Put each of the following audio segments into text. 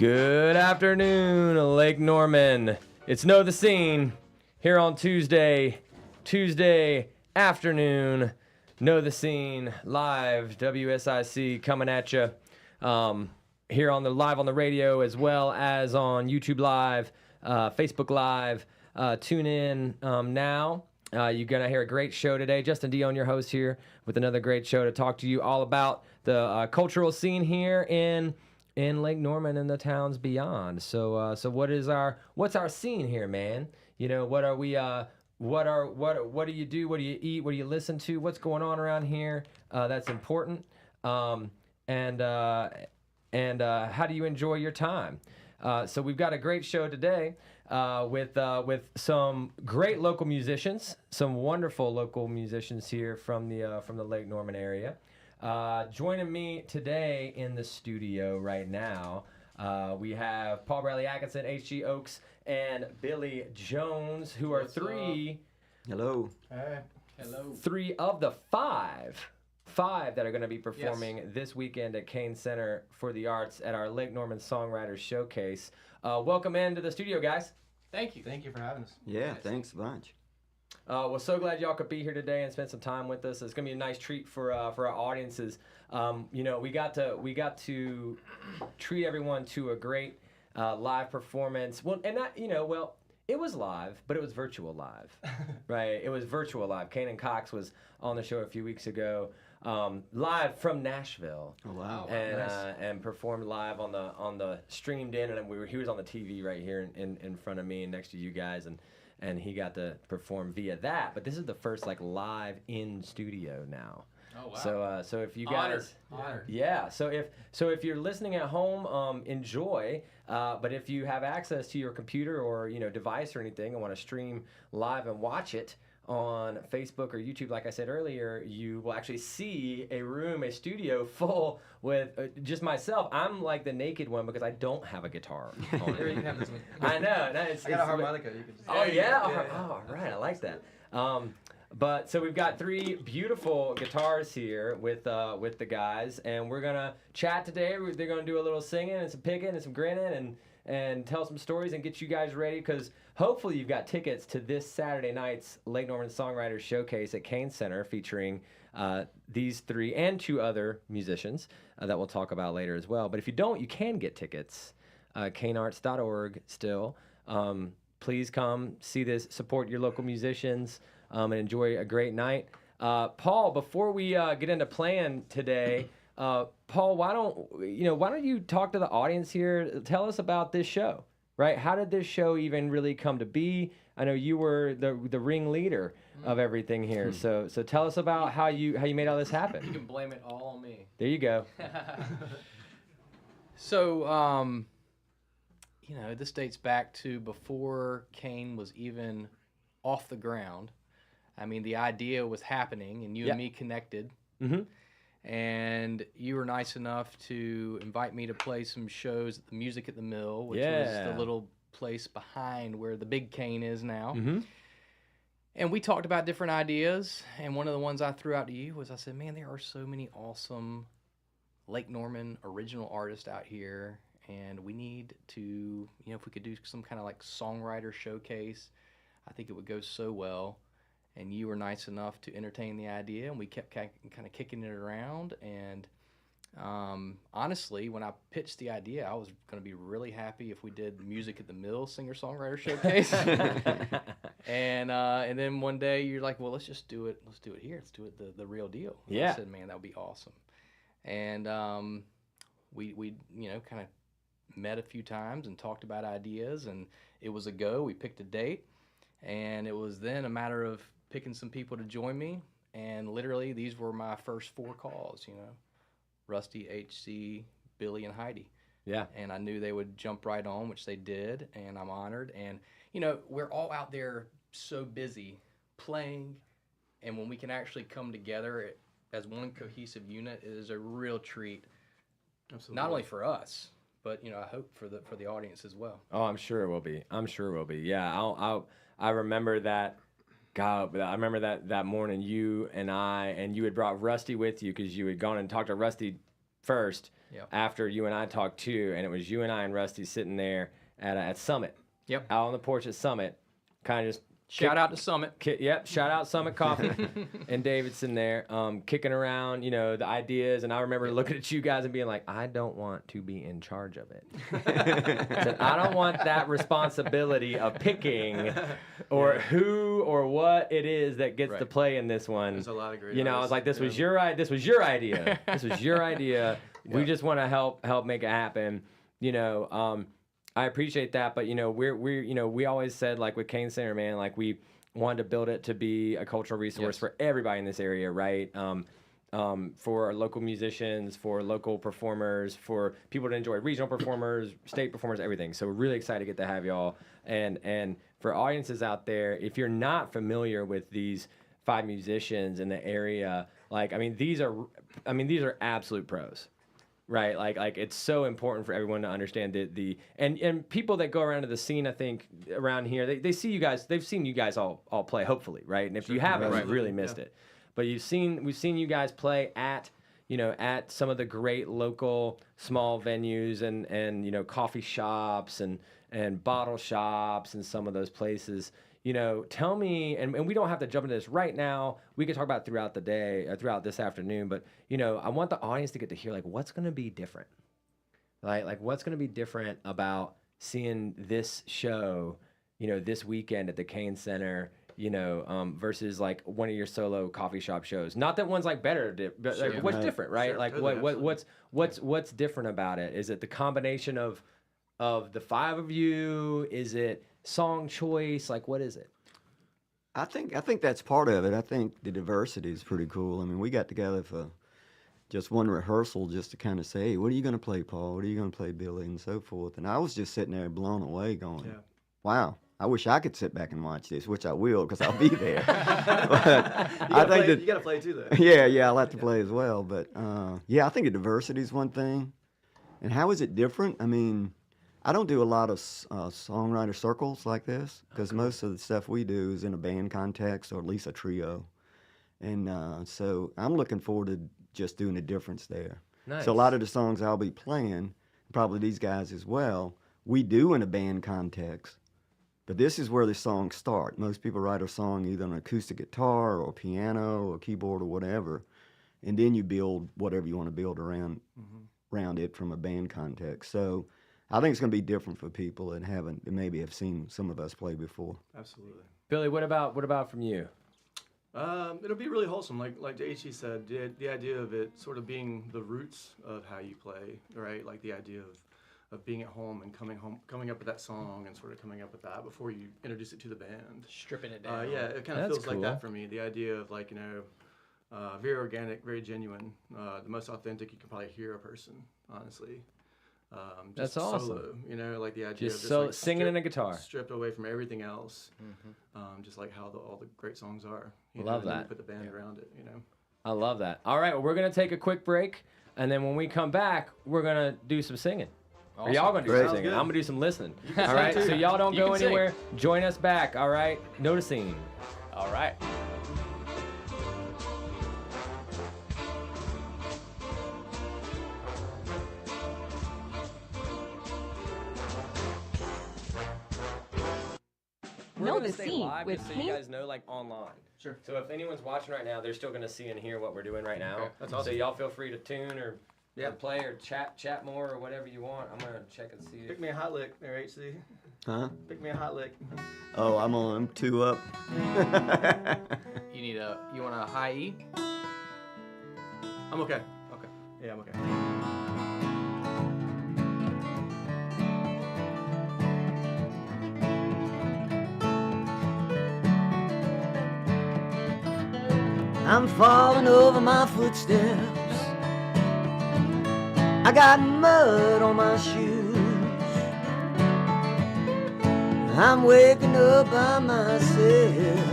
Good afternoon, Lake Norman. It's Know the Scene here on Tuesday afternoon. Know the Scene live, WSIC coming at you here on the live on the radio as well as on YouTube Live, Facebook Live. Tune in now. You're going to hear a great show today. Justin Dionne, your host here, with another great show to talk to you all about the cultural scene here in Lake Norman and the towns beyond. So what's our scene here, man? You know, what are we what do you do? What do you eat? What do you listen to? What's going on around here? That's important. And how do you enjoy your time? So we've got a great show today with some great local musicians, some wonderful local musicians here from the Lake Norman area. Joining me today in the studio right now, we have Paul Bradley Atkinson, H.G. Oakes, and Billy Jones, who are Hello. Hello. Three of the five that are going to be performing this weekend at Cain Center for the Arts at our Lake Norman Songwriters Showcase. Welcome into the studio, guys. Thank you. Thank you for having us. Yeah, thanks a bunch. We're so glad y'all could be here today and spend some time with us. It's gonna be a nice treat for our audiences. You know, we got to treat everyone to a great live performance. Well, and that, you know, well, it was live, but it was virtual live, right? It was virtual live. Kanan Cox was on the show a few weeks ago, live from Nashville. Oh wow! And nice. And performed live on the streamed in, and he was on the TV right here in front of me and next to you guys, and he got to perform via that. But this is the first like live in studio now. Oh wow! So if you guys, Honored. yeah. So if you're listening at home, enjoy. But if you have access to your computer or device or anything and want to stream live and watch it on Facebook or YouTube, like I said earlier, you will actually see a studio full with just myself. I'm like the naked one because I don't have a guitar on Here, you it. can have this one. I know. I got a harmonica. You can just. Oh yeah. Yeah. Oh, all right. I like that. But so we've got three beautiful guitars here with the guys, and we're gonna chat today. They're gonna do a little singing and some picking and some grinning and tell some stories and get you guys ready, because hopefully you've got tickets to this Saturday night's Lake Norman Songwriters Showcase at Cain Center, featuring these three and two other musicians that we'll talk about later as well. But if you don't, you can get tickets. cainarts.org still. Please come see this, support your local musicians, and enjoy a great night. Paul, before we get into playing today, Paul, why don't you talk to the audience here? Tell us about this show, right? How did this show even really come to be? I know you were the ringleader of everything here, so tell us about how you made all this happen. You can blame it all on me. There you go. So, this dates back to before Cain was even off the ground. I mean, the idea was happening, and you and me connected. Mm-hmm. And you were nice enough to invite me to play some shows at the Music at the Mill, which was the little place behind where the big Cain is now. Mm-hmm. And we talked about different ideas, and one of the ones I threw out to you was, I said, man, there are so many awesome Lake Norman original artists out here, and we need to, if we could do some kind of like songwriter showcase, I think it would go so well. And you were nice enough to entertain the idea, and we kept kind of kicking it around. And honestly, when I pitched the idea, I was going to be really happy if we did Music at the Mill Singer-Songwriter Showcase. And then one day you're like, well, let's just do it. Let's do it here. Let's do it the real deal. And I said, man, that would be awesome. And we kind of met a few times and talked about ideas, and it was a go. We picked a date, and it was then a matter of picking some people to join me, and literally these were my first four calls, Rusty, HC, Billy, and Heidi. Yeah. And I knew they would jump right on, which they did, and I'm honored. And, we're all out there so busy playing, and when we can actually come together as one cohesive unit, it is a real treat. Absolutely. Not only for us, but, I hope for the audience as well. Oh, I'm sure it will be. Yeah, I remember that. God, I remember that morning you and you had brought Rusty with you because you had gone and talked to Rusty first Yep. after you and I talked too, and it was you and I and Rusty sitting there at Summit. Yep. Out on the porch at Summit, kind of just Shout out to Summit. Yep, shout out Summit Coffee and Davidson there, kicking around, you know, the ideas. And I remember looking at you guys and being like, I don't want to be in charge of it. I said, I don't want that responsibility of picking or who or what it is that gets to play in this one. There's a lot of great You know, I was like, this was your idea. This was your idea. This was your idea. We just want to help make it happen. You know, I appreciate that, but you know, we always said, like with Cain Center, man, like we wanted to build it to be a cultural resource for everybody in this area, right? For local musicians, for local performers, for people to enjoy regional performers, state performers, everything. So we're really excited to get to have y'all. And for audiences out there, if you're not familiar with these 5 musicians in the area, like, I mean, these are absolute pros. Right, like it's so important for everyone to understand and people that go around to the scene, I think around here, they see you guys, they've seen you guys all play, hopefully, right? And if you haven't, you've really missed it. But we've seen you guys play at some of the great local small venues and you know, coffee shops and bottle shops and some of those places. You know, tell me, and we don't have to jump into this right now. We can talk about it throughout the day, throughout this afternoon. But, you know, I want the audience to get to hear, like, what's going to be different? Like what's going to be different about seeing this show, you know, this weekend at the Cain Center, you know, versus, like, one of your solo coffee shop shows? Not that one's, like, better, but like, what's different, right? Sure, like, totally, what's different about it? Is it the combination of the 5 of you? Is it song choice? Like, what is it? I think that's part of it. I think the diversity is pretty cool. I mean, we got together for just one rehearsal just to kind of say, hey, what are you going to play, Paul? What are you going to play, Billy? And so forth. And I was just sitting there blown away going, wow, I wish I could sit back and watch this, which I will because I'll be there. But I think you got to play too, though. Yeah, I like to play as well. But yeah, I think the diversity is one thing. And how is it different? I mean, I don't do a lot of songwriter circles like this because most of the stuff we do is in a band context or at least a trio. And so I'm looking forward to just doing a difference there. Nice. So a lot of the songs I'll be playing, probably these guys as well, we do in a band context. But this is where the songs start. Most people write a song either on an acoustic guitar or piano or keyboard or whatever. And then you build whatever you want to build around it from a band context. So I think it's going to be different for people that maybe have seen some of us play before. Absolutely. Billy, what about from you? It'll be really wholesome, like H.E. said. The idea of it sort of being the roots of how you play, right? Like the idea of being at home and coming up with that song and sort of coming up with that before you introduce it to the band. Stripping it down. Yeah, it kind of feels like that for me. The idea of, like, you know, very organic, very genuine, the most authentic you can probably hear a person, honestly. That's awesome. Solo, you know, like the idea Just of just like singing in a guitar, stripped away from everything else, just like how all the great songs are. You Love know, and that. you put the band around it, you know. I love that. All right, well, we're gonna take a quick break, and then when we come back, we're gonna do some singing. Awesome. Are y'all gonna do some singing? Good. I'm gonna do some listening. All right, so y'all don't go anywhere. Join us back. All right, noticing. All right. We're gonna the stay scene live with just so Cain. you guys know, like, online. Sure. So if anyone's watching right now, they're still gonna see and hear what we're doing right now. Okay, that's awesome. So y'all feel free to tune or Yeah. play or chat more or whatever you want. I'm gonna check and see. Pick me a hot lick there, HC. Huh? Pick me a hot lick. Oh, I'm 2 up. You want a high E? I'm okay. Okay. Yeah, I'm okay. I'm falling over my footsteps. I got mud on my shoes. I'm waking up by myself.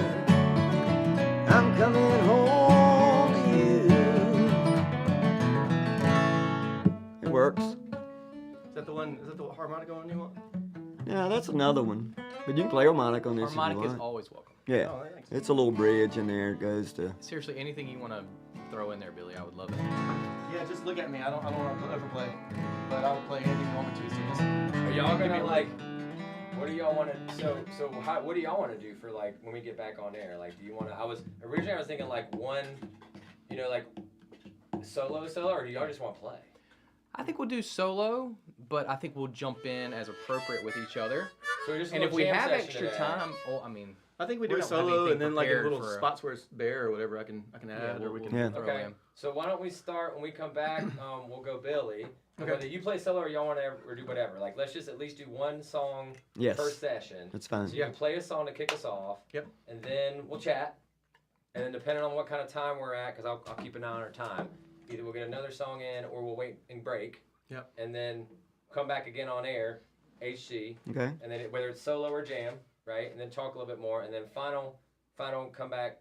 I'm coming home to you. It works. Is that the harmonica one you want? Yeah, that's another one. But you can play harmonica on this Harmonic if you is want. always welcome. Yeah, Oh, thanks. it's a little bridge in there. It goes to... Seriously, anything you want to throw in there, Billy, I would love it. Yeah, just look at me. I don't want to overplay, but I will play anything you want me to. So just Are y'all gonna like? What do y'all want to? What do y'all want to do for like when we get back on air? Like, do you want to? I was thinking like one, like solo, or do y'all just want to play? I think we'll do solo, but I think we'll jump in as appropriate with each other. So just and if we have extra time, I think we we do don't have solo anything and then like in prepared little for- spots where it's bare or whatever I can add or we can Yeah. throw Okay. in. So why don't we start when we come back? We'll go Billy. Okay. Whether you play solo or y'all want to or do whatever. Like, let's just at least do one song Yes. per session. That's fine. So you can play a song to kick us off. Yep. And then we'll chat. And then depending on what kind of time we're at, because I'll keep an eye on our time, either we'll get another song in or we'll wait and break. Yep. And then come back again on air, HC. Okay. And then whether it's solo or jam, right? And then talk a little bit more. And then final come back,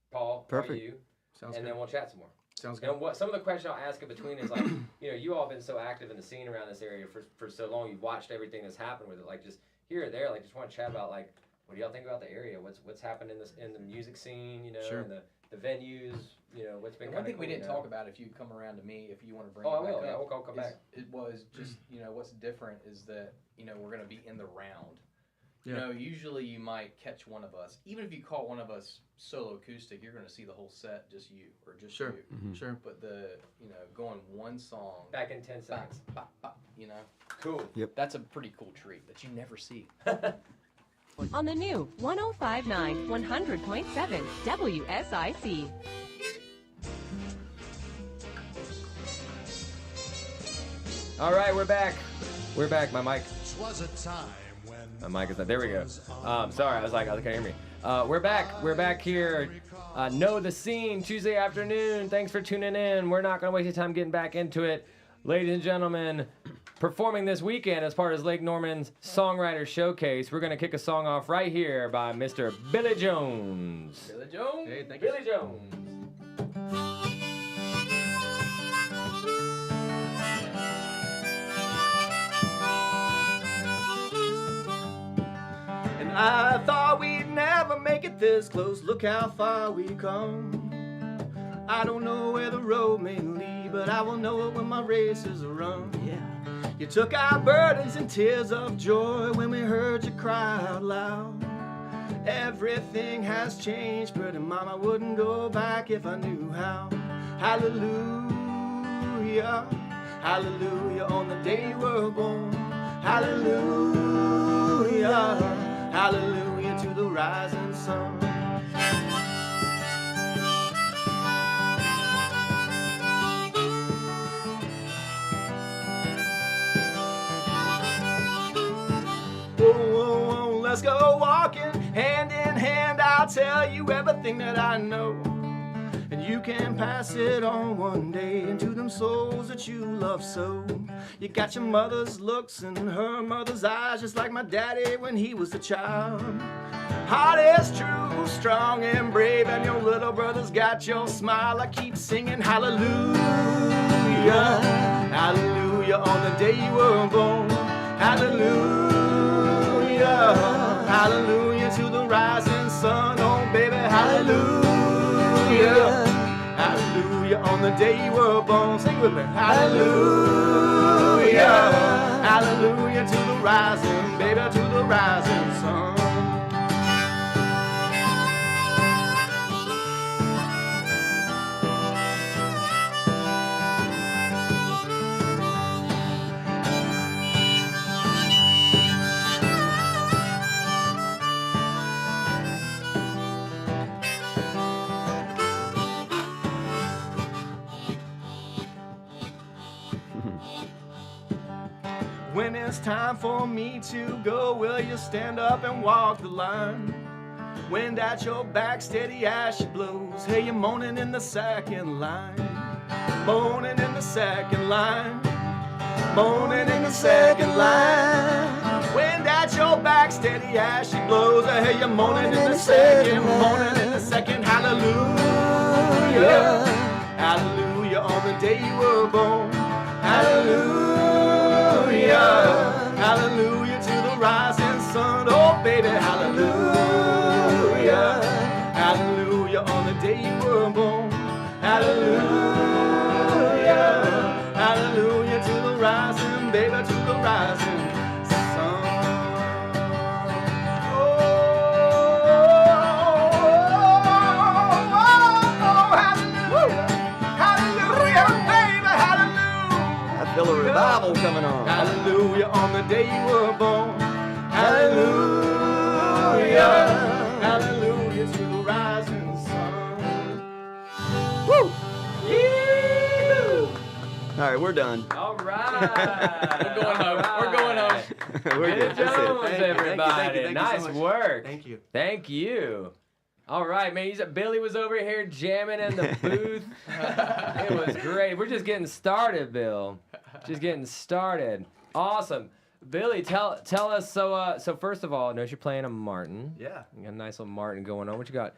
Paul, Perfect. or you. Sounds And good. then we'll chat some more. Sounds good. And what some of the questions I'll ask in between is like, you all have been so active in the scene around this area for so long. You've watched everything that's happened with it. Like just here or there, like just want to chat about like, what do y'all think about the area? What's happened in the music scene? Sure. And the venues. What's been. And one thing we cool, didn't talk about, if you come around to me, if you want to bring Oh, I it back will. Yeah, up, I'll come back. It was just, what's different is that, we're going to be in the round. Yeah. Usually you might catch one of us. Even if you call one of us solo acoustic, you're going to see the whole set, just you, or just Sure. you. Sure. But going one song, Back in 10 seconds. bop, bop, Cool. that's a pretty cool treat that you never see. On the new 105.9 100.7 WSIC. All right, we're back. We're back. My mic. Was a time when My mic is not. There we go. Sorry, I was like, I can't hear me. We're back. We're back here. Know the Scene Tuesday afternoon. Thanks for tuning in. We're not going to waste your time getting back into it. Ladies and gentlemen, performing this weekend as part of Lake Norman's Songwriters Showcase, we're going to kick a song off right here by Mr. Billy Jones. Billy Jones. Hey, thank you. Billy Jones. And I thought we'd never make it this close. Look how far we come. I don't know where the road may lead, but I will know it when my race is run. Yeah. You took our burdens and tears of joy when we heard you cry out loud. Everything has changed, pretty mama, wouldn't go back if I knew how. Hallelujah, hallelujah, on the day you were born. Hallelujah, hallelujah to the rising sun. Whoa, let's go walking hand in hand. I'll tell you everything that I know, and you can pass it on one day into them souls that you love so. You got your mother's looks and her mother's eyes, just like my daddy when he was a child. Heart is true, strong and brave, and your little brother's got your smile. I keep singing hallelujah, hallelujah on the day you were born. Hallelujah, hallelujah to the rising sun. Oh baby, hallelujah, hallelujah on the day you were born. Sing with me. Hallelujah, hallelujah to the rising, baby, to the rising sun. When it's time for me to go, will you stand up and walk the line? Wind at your back, steady as she blows. Hey, you're moaning in the second line. Moaning in the second line. Moaning in the second line. Wind at your back, steady as she blows. Hey, you're moaning in the second. Moaning in the second. Hallelujah. Hallelujah on the day you were born. Hallelujah, hallelujah to the rising sun. Oh baby, hallelujah, hallelujah on the day you were born. Hallelujah. Hallelujah, hallelujah to the rising, baby, to the rising sun. Hallelujah, baby, hallelujah. I feel a revival coming on. Hallelujah on the day you were born. Hallelujah, hallelujah to the rising sun. Woo! Yee-hoo. All right, we're done. All right. We're going home. We're going home. We're Good good. That's it. Jones, Thank you, everybody. thank you so Nice much. work. Thank you. Thank you. All right, man. Billy was over here jamming in the booth. It was great. We're just getting started, Bill. Just getting started. Awesome. Billy, tell us. So first of all, I know you're playing a Martin. Yeah. You got a nice little Martin going on. What you got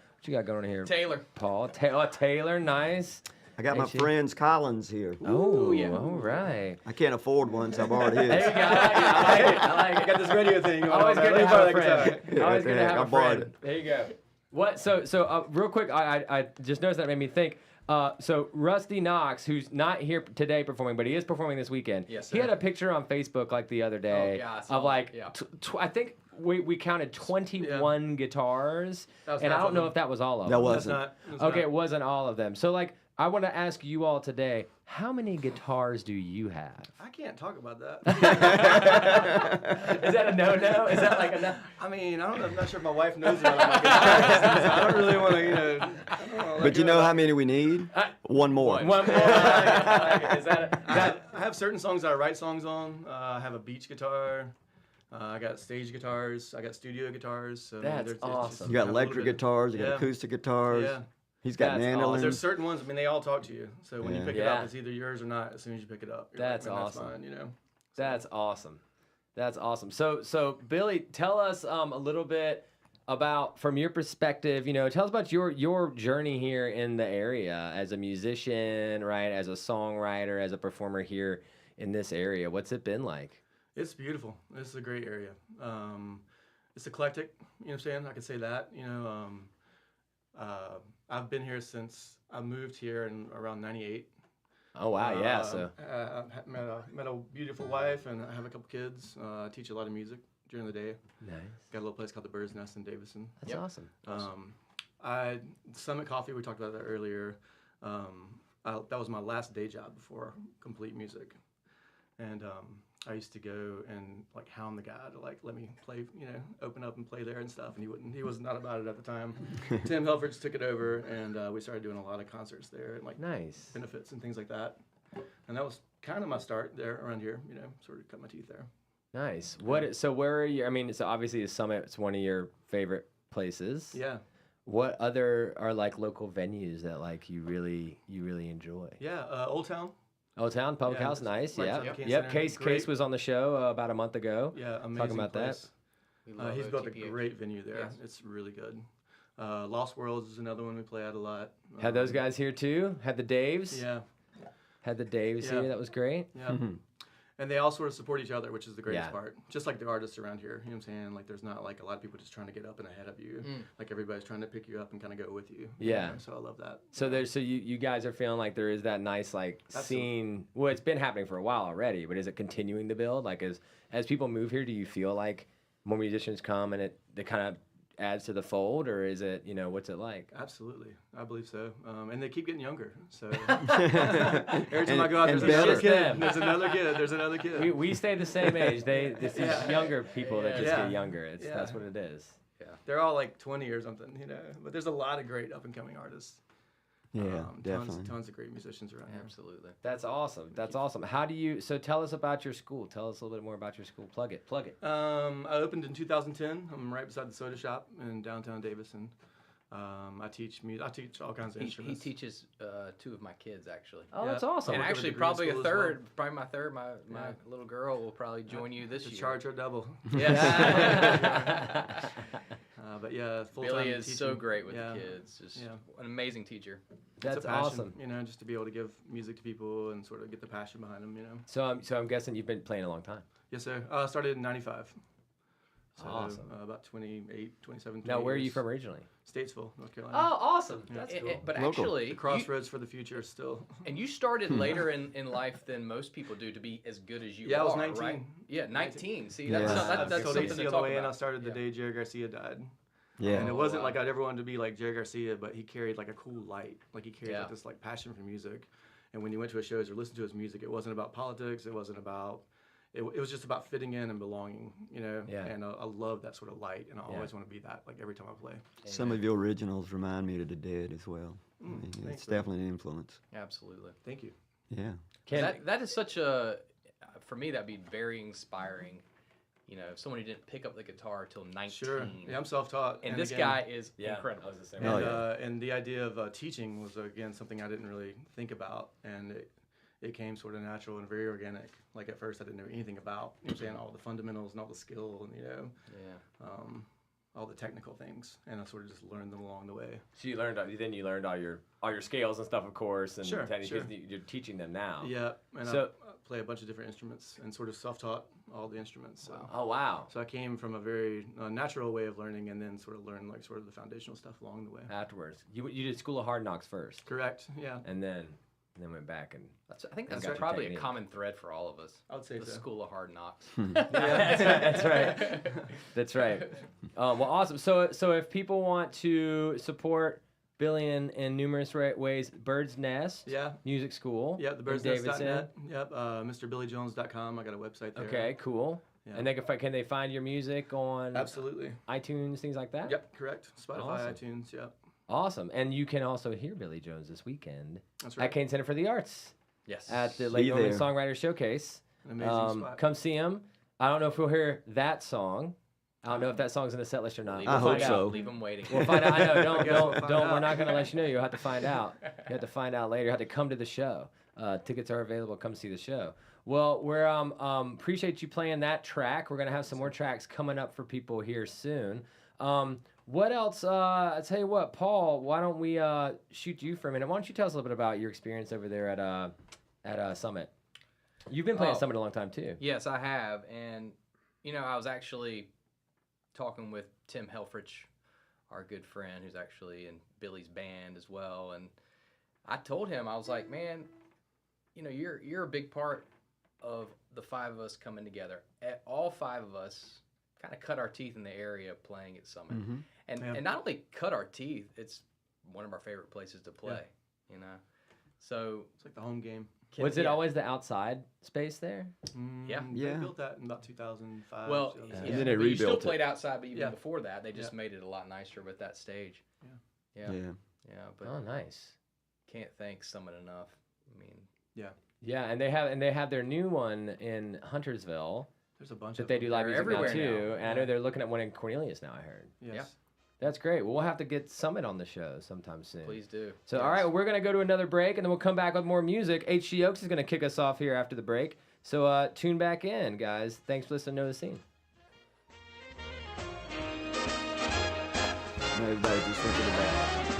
going on here? Taylor. Paul. Taylor, nice. I got my Hey, friend's Collins here. Oh, yeah. All right. I can't afford one, so I borrowed his. There you go. I like it. I like it. Got this radio thing going Always on. good to have a friend. Yeah, Always good to heck, have I a borrowed friend. it. There you go. What? So real quick, I just noticed that made me think. So Rusty Knox, who's not here today performing, but he is performing this weekend. Yes, He sir. had a picture on Facebook like the other day yeah, I saw of like that, yeah. I think we counted 21 guitars, That was and I half don't of know them. if that was all of That them. wasn't. Okay, it wasn't all of them. So like, I want to ask you all today, how many guitars do you have? I can't talk about that. Is that a no-no? Is that like a no? I mean, I don't know. I'm not sure if my wife knows about my guitars. So I don't really want to, But you know how many we need? One more. One more. I like it. Is that I have certain songs that I write songs on. I have a beach guitar. I got stage guitars. I got studio guitars. So That's it's awesome. You got I have a little electric bit of- guitars, you got Yeah. acoustic guitars. Yeah. He's got That's awesome. mandolins. There's certain ones. I mean, they all talk to you. So when you Yeah. pick it Yeah. up, it's either yours or not. As soon as you pick it up, you're like, That's "Man, awesome. That's mine, That's awesome. That's awesome. So Billy, tell us a little bit about, from your perspective, tell us about your journey here in the area as a musician, right? As a songwriter, as a performer here in this area. What's it been like? It's beautiful. It's a great area. It's eclectic. You know what I'm saying? I could say that. I've been here since I moved here in around '98. Oh wow, yeah. So I met a beautiful wife, and I have a couple kids. I teach a lot of music during the day. nice. Got a little place called the Bird's Nest in Davison. That's awesome. Summit Coffee, we talked about that earlier. That was my last day job before complete music, and I used to go and like hound the guy to like let me play, open up and play there and stuff, and he was not about it at the time. Tim Helfrich took it over, and we started doing a lot of concerts there and like Nice. benefits and things like that. And that was kind of my start there around here, sort of cut my teeth there. Nice. So where are you? I mean, so obviously the Summit's one of your favorite places. Yeah. What other are like local venues that like you really enjoy? Yeah, Old Town. Old Town Public Yeah, House, it's nice. right Yeah. outside Cain Yep. Center. Case Great. was on the show about a month ago. Yeah, amazing Talking about place. We love He's built a OTPH. great venue there. Yes. It's really good. Lost Worlds is another one we play at a lot. Had those guys here too. Had the Daves. Yeah, Had the Daves Yeah. here. That was great. yeah. And they all sort of support each other, which is the greatest Yeah. part. Just like the artists around here, you know what I'm saying? Like, there's not like a lot of people just trying to get up and ahead of you. Like everybody's trying to pick you up and kind of go with you. Yeah. So I love that. So you guys are feeling like there is that nice like Absolutely. scene. Well, it's been happening for a while already, but is it continuing to build? Like as people move here, do you feel like more musicians come and it kind of adds to the fold, or is it what's it like? Absolutely, I believe so. And they keep getting younger. So every time I go out, and there's another better. kid. There's another kid. There's another kid. We stay the same age. It's these Yeah. younger people that just Yeah. get younger. Yeah. That's what it is. Yeah, they're all like 20 or something, But there's a lot of great up and coming artists. Yeah, definitely. Tons of great musicians around here. Absolutely. That's awesome. That's awesome. How do you? So tell us about your school. Tell us a little bit more about your school. Plug it. I opened in 2010. I'm right beside the soda shop in downtown Davison. I teach music. I teach all kinds of He instruments. teaches two of my kids actually. Oh, Yeah. that's awesome. And work over actually, at the probably green a school as well. third, probably my third. My little girl will probably join you this To year. charge her double. Yes. But yeah, full Billy time is teaching. so great with Yeah. the kids. Just Yeah. an amazing teacher. That's It's a passion, awesome. just to be able to give music to people and sort of get the passion behind them. So I'm guessing you've been playing a long time. Yes, sir. I started in '95. So, Awesome. About 27. Now, where are you years. from originally? Statesville, North Carolina. Oh, awesome. That's cool. But Local. actually, The crossroads for the future still. and you started later in life than most people do to be as good as you Yeah, are, I was 19. right? Yeah, 19. See, Yeah. that's, I that's told something AC to on the talk way in. I about. started the Yeah. day Jerry Garcia died. Yeah. And it wasn't wow. like I'd ever wanted to be like Jerry Garcia, but he carried like a cool light. Like he carried Yeah. like this like passion for music. And when you went to his shows or listened to his music, it wasn't about politics. It wasn't about. It was just about fitting in and belonging, you know. Yeah. And I love that sort of light, and I Yeah. always want to be that. Like every time I play. Some of your originals remind me of the Dead as well. I mean, thanks, it's man. definitely an influence. Absolutely. Thank you. Yeah. That is such a, for me, that'd be very inspiring. You know, someone who didn't pick up the guitar till 19. Sure. Yeah, I'm self-taught. And this again, guy is Yeah, incredible. I was the same. Oh, And, yeah. and the idea of teaching was again something I didn't really think about, and it came sort of natural and very organic. Like at first, I didn't know anything about, you know, what I'm saying, all the fundamentals and all the skill and Yeah. all the technical things, and I sort of just learned them along the way. So you learned all your scales and stuff, of course, and Sure, techniques. sure. You're teaching them now. Yeah, and So- I play a bunch of different instruments and sort of self-taught all the instruments. So. Oh wow. So I came from a very natural way of learning, and then sort of learned like sort of the foundational stuff along the way. Afterwards, you did School of Hard Knocks first, Correct. Yeah, and then went back and. I think that's got your probably technique. a common thread for all of us. I would say The so. School of Hard Knocks. That's right. That's right. Well, awesome. So if people want to support Billy in numerous ways, Bird's Nest, Yeah. Music School, Yep, in thebirdsnest.net. Davidson. Yep, MrBillyJones.com. I got a website there. Okay, cool. Yeah. And can they find your music on Absolutely. iTunes, things like that? Yep, correct. Spotify, Awesome. iTunes. Yep, Awesome. And you can also hear Billy Jones this weekend that's at right. Cain Center for the Arts Yes. at the See you LKN there. Songwriters Showcase. An amazing spot. Come see him. I don't know if we'll hear that song. I don't know if that song's in the set list or not. Leave I We'll them hope find so. out. Leave them waiting. We'll find out. I know. Don't. Guess we'll find We're out. not gonna let you know. You'll have to find out. You have to find out later. You have to come to the show. Tickets are available. Come see the show. Well, we're appreciate you playing that track. We're gonna have some more tracks coming up for people here soon. What else? I tell you what, Paul. Why don't we shoot you for a minute? Why don't you tell us a little bit about your experience over there at Summit? You've been playing Oh. Summit a long time too. Yes, I have. And, you know, I was actually talking with Tim Helfrich, our good friend, who's actually in Billy's band as well. And I told him, I was like, man, you know, you're a big part of the five of us coming together. All five of us kind of cut our teeth in the area playing at Summit. Mm-hmm. And Yeah. and not only cut our teeth, it's one of our favorite places to play, you know. So It's like the home game. Was it yeah. always the outside space there? Yeah. They Yeah. built that in about 2005. Well, 2006. And then they but you still rebuilt it. played outside, but even Yeah. before that, they just Yeah. made it a lot nicer with that stage. Yeah, Yeah. but Oh, nice. can't thank Summit enough. I mean, Yeah, and they have their new one in Huntersville There's a bunch that of they them. do live They're music now everywhere too. now. And I know they're looking at one in Cornelius now. I heard. Yes. That's great. Well, we'll have to get Summit on the show sometime soon. please do. So, all right, we're going to go to another break, and then we'll come back with more music. H.G. Oaks is going to kick us off here after the break. So, tune back in, guys. Thanks for listening to Know the Scene. And everybody just thinking about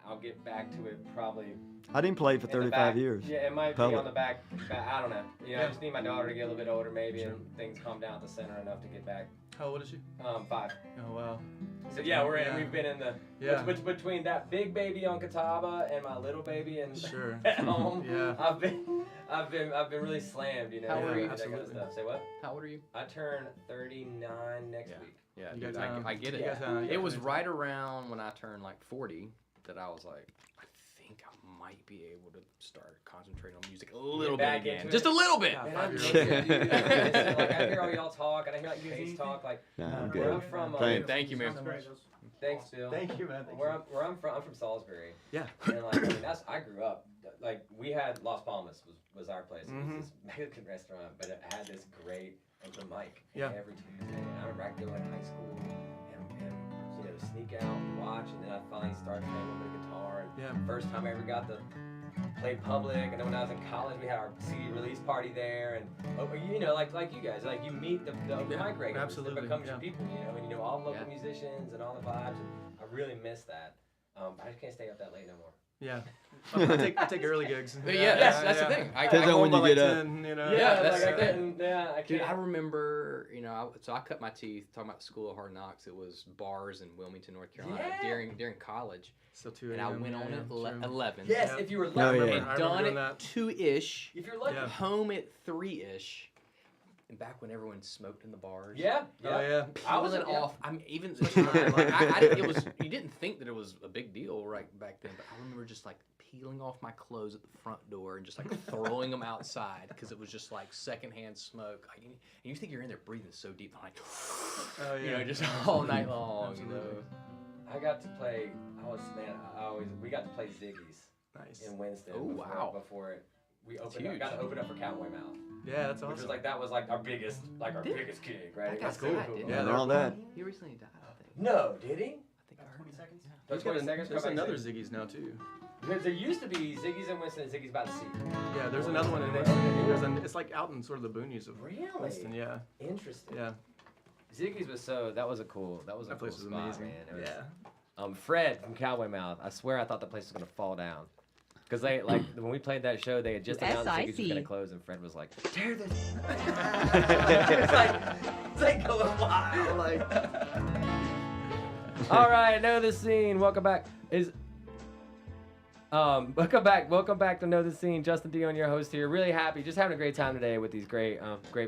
I'll get back to it probably. I didn't play for in the 35 back. years. Yeah, it might be Public. on the back. I don't know. You know, I Yeah. just need my daughter to get a little bit older, maybe, and things calm down at the center enough to get back. How old is she? 5. Oh, wow. So yeah, Yeah. we've been in the Yeah. between that big baby on Catawba and my little baby and Sure. at home. Yeah. I've been really slammed, you know. How old are you? that kind of Absolutely. stuff. Say what? How old are you? I turn 39 next Yeah. week. Yeah, You dude, got time. I get it. You got time. It was right around when I turned like 40 that I was like, I think I might be able to start concentrating on music a little bit back again. into Just it. a little bit. Yeah. Man, I'm 5-year-old. missing you guys. Like, I hear all y'all talk, and I hear like Case talk. Like, Nah, I'm where good. I'm from. Thanks. Thank you, man. Thanks, Bill. Thank you, man. Thank Where you. I'm from Salisbury. Yeah. And like, I mean, I grew up like we had Las Palmas was our place. It Mhm. was this Mexican restaurant, but it had this great open mic Yeah. every Tuesday. And I remember I go in high school, and you know sneak out and watch, and then I finally started playing a little bit of guitar. And Yeah. first time I ever got to play public, and then when I was in college, we had our CD release party there, and you know, like you guys, like you meet the open mic regulars, absolutely, it becomes your yeah. people, you know, and you know all the local Yeah. musicians and all the vibes. And I really miss that. I just can't stay up that late no more. Yeah. I take early gigs. Yeah, that's the thing. I Depends go on when Home by you like get up. 10, you know. Yeah, that's like the I thing. couldn't. Yeah, I Dude, can't. I remember, you know, so I cut my teeth talking about the School of Hard Knocks. It was bars in Wilmington, North Carolina Yeah. during college, So 2 and I a.m., went on yeah, at true. 11. Yes, Yeah. if you were Oh, lucky. yeah. I And remember done doing at that. 2-ish. If you're lucky. Yeah. Home at 3-ish. And back when everyone smoked in the bars. Yeah. Oh yeah. I was Peeling yeah. off. I'm even at the time, like, it was. You didn't think that it was a big deal right back then, but I remember just like peeling off my clothes at the front door and just like throwing them outside because it was just like secondhand smoke. Like, and you think you're in there breathing so deep, I'm like, Oh yeah. you know, just all night long. You know. Absolutely. I got to play. We got to play Ziggy's Nice. in Winston. Oh, before, wow. Before it, we That's opened up, huge. got to open up for Cowboy Mouth, Yeah, that's which was awesome. like that was like our biggest gig, right? That It guy was so died, cool. didn't Yeah, And they're all that. He recently died, I think. No, did he? I think I heard that. Yeah. That's 20 seconds. There's come back another soon. Ziggy's now too. There used to be Ziggy's in Winston and Ziggy's by the sea. Yeah, there's another one in Okay. Winston. It's like out in sort of the boonies of Really? Winston. Yeah. Interesting. Yeah. Ziggy's was that was a cool That cool place was spot, amazing. man. It was- Yeah. Fred from Cowboy Mouth. I swear I thought the place was gonna fall down. Cause they like when we played that show, they had just announced Ziggy's was gonna close, and Fred was like, "Tear this!" it's like going wild. Like, all right, Know the Scene. Welcome back. Welcome back to Know the Scene. Justin Dionne, your host here. Really happy, just having a great time today with these great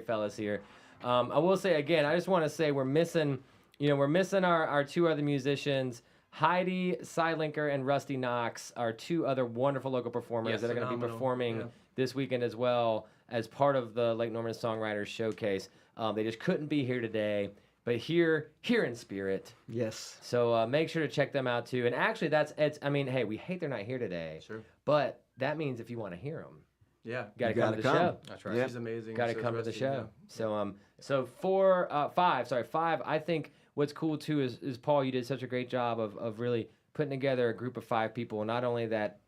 fellas here. I will say again, I just want to say we're missing our two other musicians. Heidi Sidelinker and Rusty Knox are two other wonderful local performers Yes, that are going to be phenomenal. performing Yeah. this weekend as well as part of the Lake Norman Songwriters Showcase. They just couldn't be here today, but here in spirit. Yes. So make sure to check them out too. And actually, hey, we hate they're not here today, Sure. but that means if you want to hear them, Yeah. you got to You come to the gotta show. come. That's right. Yeah. She's amazing. Got to So is come to the Rusty, show. yeah. So five. I think what's cool too is Paul, you did such a great job of really putting together a group of 5 people. Not only that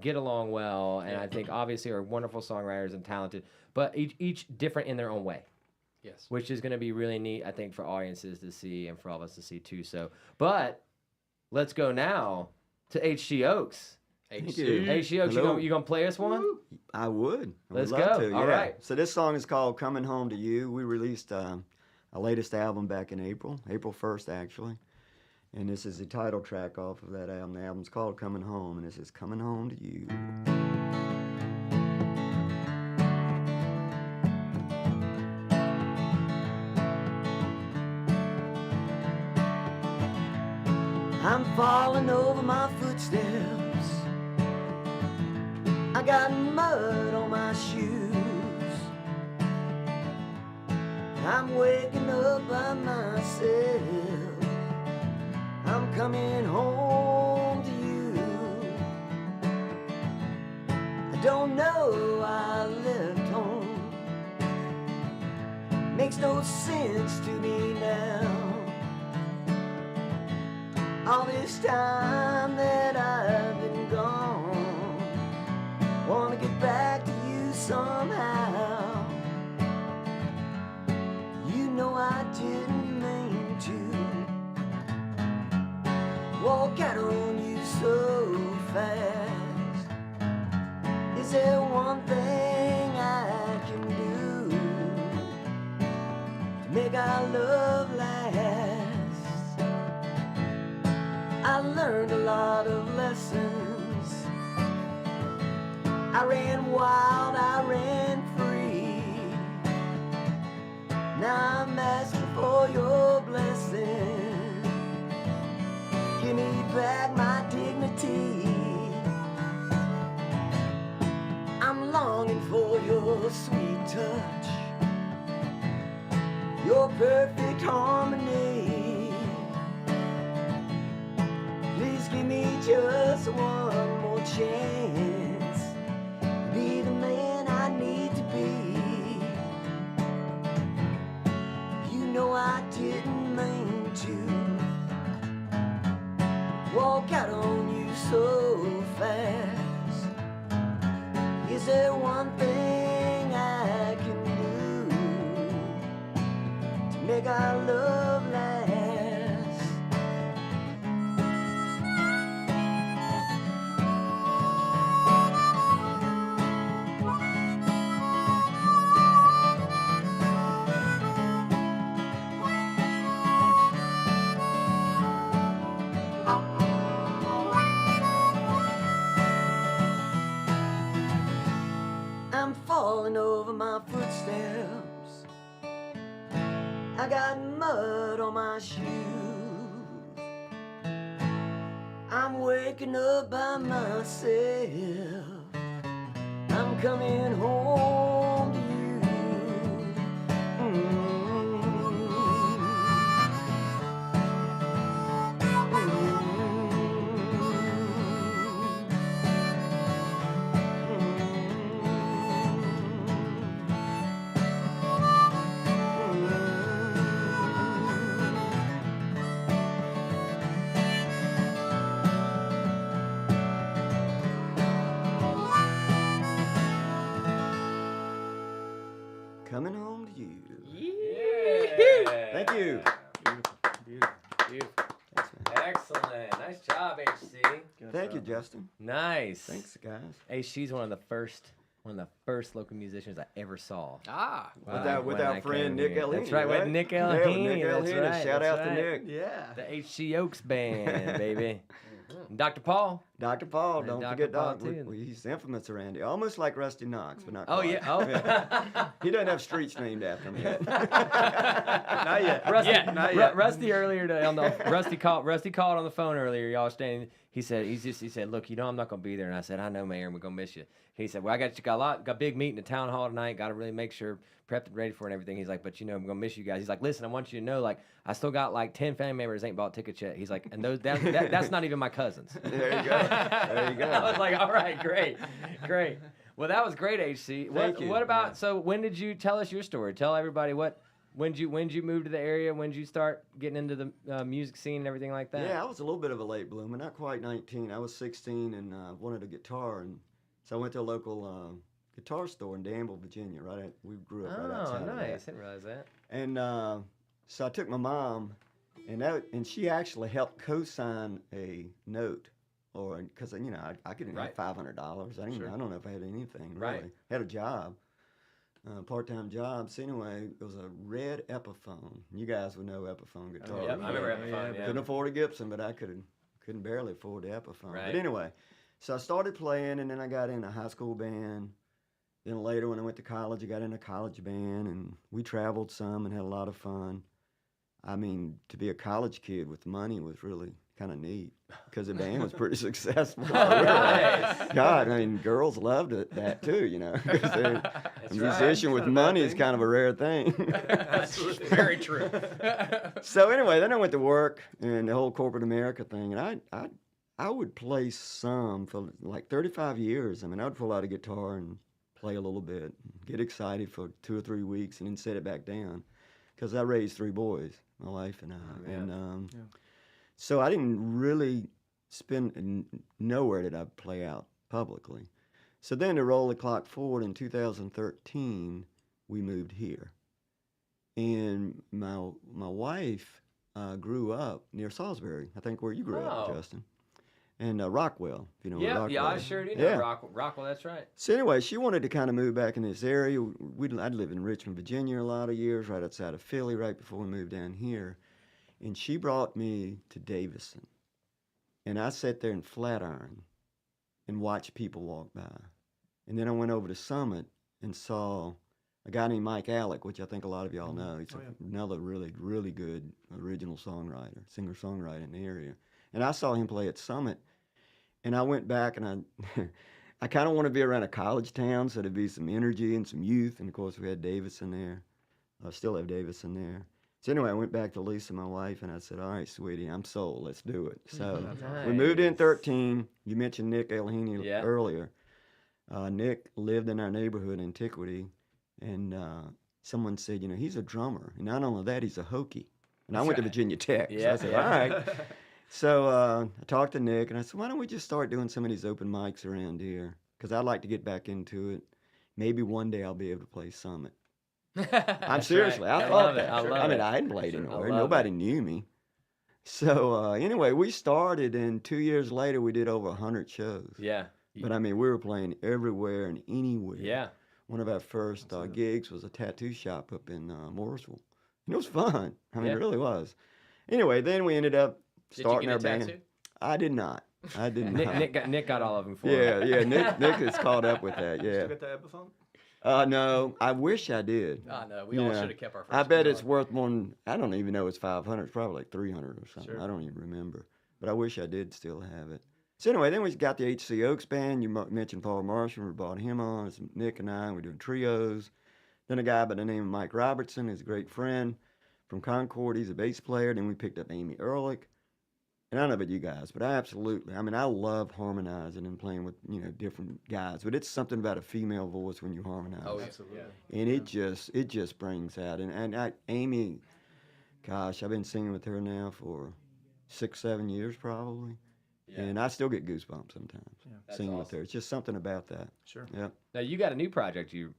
get along well, and I think obviously are wonderful songwriters and talented, but each different in their own way, Yes. which is going to be really neat, I think, for audiences to see and for all of us to see too. So, but let's go now to H.G. Oaks. Thank you. H.G. Oaks, Hello. you gonna play us one? I would. I Let's would love go. to. All yeah. right. So this song is called "Coming Home to You." We released our latest album back in April 1st actually, and this is the title track off of that album. The album's called "Coming Home," and this is "Coming Home to You." I'm falling over my footsteps. I got mud on my shoes. I'm waking up by myself. I'm coming home to you. I don't know why I left home. Makes no sense to me now. All this time that I've been gone, wanna get back to you somehow. You know I didn't mean to walk out on you so fast. Is there one thing I can do to make our love last? I learned a lot of lessons. I ran wild, I ran free. Now I'm asking for your blessing. Give me back my dignity. I'm longing for your sweet touch, your perfect harmony. Please give me just one more chance. Be the man I need to be. You know I didn't mean to make our love last. I'm falling over my footsteps. I got mud on my shoes. I'm waking up by myself. I'm coming home to you. Coming home to you. Yeah. Thank you. Beautiful. Thanks, man. Excellent. Nice job, HC. Thank you, Justin. Nice. Thanks, guys. HC's one of the first local musicians I ever saw. Ah. With our friend Nick Elheny. That's right, with Nick Yeah, with Elheny. Nick That's Elheny. right, Shout that's out to right. Nick. Yeah. The HC Oaks Band, baby. Dr. Paul. Dr. Paul, And don't Dr. forget Paul, Doc. too. He's infamous around here. Almost like Rusty Knox, but not Oh, quite. yeah. Oh. He doesn't have streets named after him yet. Not yet. Rusty, Yeah, not yet. Rusty earlier today Rusty called on the phone earlier. Y'all standing. He said, look, I'm not gonna be there. And I said, I know, Mayor, and we're gonna miss you. He said, well, got a big meeting at town hall tonight. Got to really make sure prepped and ready for it and everything. He's like, but I'm gonna miss you guys. He's like, listen, I want you to know, like, I still got like 10 family members ain't bought tickets yet. He's like, and that's not even my cousins. There you go. There you go. I was like, all right, great. Well, that was great, HC. Thank you. What about? So, when did you tell us your story? Tell everybody when did you move to the area? When did you start getting into the music scene and everything like that? Yeah, I was a little bit of a late bloomer, not quite 19. I was 16 and wanted a guitar, and so I went to a local guitar store in Danville, Virginia. We grew up right outside of nice. that. Didn't realize that. And so I took my mom, and she actually helped co-sign a note, because I couldn't Right. have $500. I don't know if I had anything really. Right. Had a job, part-time job. So anyway, it was a red Epiphone. You guys would know Epiphone guitar. Yep, I remember Epiphone, yeah. Couldn't afford a Gibson, but I couldn't barely afford the Epiphone. Right. But anyway, so I started playing, and then I got in a high school band. Then later, when I went to college, I got in a college band, and we traveled some and had a lot of fun. I mean, to be a college kid with money was really kind of neat because the band was pretty successful. Nice. God, I mean, girls loved that too, 'cause a musician with money is kind of a rare thing. Absolutely. Very true. So anyway, then I went to work and the whole corporate America thing, and I would play some for like 35 years. I mean, I would pull out a guitar and play a little bit, get excited for 2 or 3 weeks, and then set it back down. Because I raised 3 boys, my wife and I, so I didn't really spend nowhere did I play out publicly. So then to roll the clock forward in 2013, we moved here, and my wife grew up near Salisbury, I think where you grew up, Justin. And Rockwell, if you know where Rockwell Yeah, I is. sure do know Yeah. Rockwell, that's right. So anyway, she wanted to kind of move back in this area. I'd lived in Richmond, Virginia a lot of years, right outside of Philly, right before we moved down here. And she brought me to Davison. And I sat there in Flatiron and watched people walk by. And then I went over to Summit and saw a guy named Mike Alec, which I think a lot of y'all know. He's another really, really good original songwriter, singer-songwriter in the area. And I saw him play at Summit. And I went back and I kind of want to be around a college town, so there'd be some energy and some youth. And of course, we had Davison there. I still have Davison there. So anyway, I went back to Lisa, my wife, and I said, all right, sweetie, I'm sold. Let's do it. So we moved in 13. You mentioned Nick Elheny earlier. Nick lived in our neighborhood in Antiquity, and someone said, he's a drummer. And not only that, he's a hokey. And I went to Virginia Tech. So I said, all right. So I talked to Nick, and I said, why don't we just start doing some of these open mics around here? Because I'd like to get back into it. Maybe one day I'll be able to play Summit. I'm seriously, I thought that. I love I mean, it. I hadn't played I anywhere. love Nobody knew me. So anyway, we started, and 2 years later, we did over 100 shows. Yeah. But I mean, we were playing everywhere and anywhere. Yeah. One of our first gigs was a tattoo shop up in Morrisville. And it was fun. I mean, Yeah. it really was. Anyway, then we ended up starting Did our you get a band. tattoo? I did not. I did not. Nick got all of them for Yeah, him. yeah. Nick is caught up with that. Yeah. Still got the Epiphone? No, I wish I did. I know. We You all know, should have kept our first I bet one it's on. worth more than, I don't even know it's 500. It's probably like 300 or something. Sure. I don't even remember. But I wish I did still have it. So anyway, then we got the H.C. Oaks band. You mentioned Paul Marshall. We brought him on. It's Nick and I. We're doing trios. Then a guy by the name of Mike Robertson, is a great friend from Concord. He's a bass player. Then we picked up Amy Ehrlich. And I don't know about you guys, but I love harmonizing and playing with, different guys. But it's something about a female voice when you harmonize. Oh, yeah. Absolutely. And it just brings out. And Amy, gosh, I've been singing with her now for 6-7 years probably. Yeah. And I still get goosebumps sometimes That's singing with awesome. her. It's just something about that. Sure. Yeah. Now you got a new project you've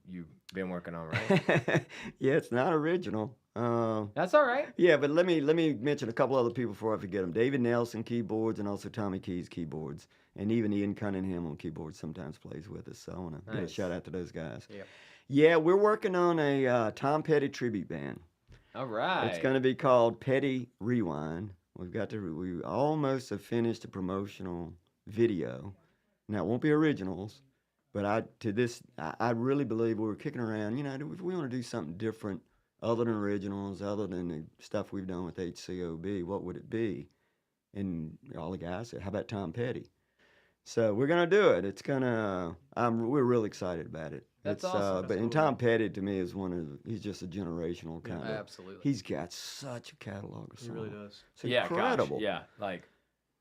been working on, right? Yeah, it's not original. That's all right. Yeah, but let me mention a couple other people before I forget them. David Nelson keyboards, and also Tommy Keys keyboards, and even Ian Cunningham on keyboards sometimes plays with us. So I want to give a Nice. shout out to those guys. Yep. Yeah, we're working on a Tom Petty tribute band. All right. It's going to be called Petty Rewind. We almost have finished the promotional video. Now it won't be originals, but I really believe we were kicking around. If we want to do something different other than originals, other than the stuff we've done with HCOB, what would it be? And all the guys said, "How about Tom Petty?" So we're gonna do it. We're really excited about it. That's It's, awesome. But Tom Petty to me is he's just a generational kind of. Absolutely. He's got such a catalog of songs. He really does. It's Yeah, incredible. gosh, yeah, like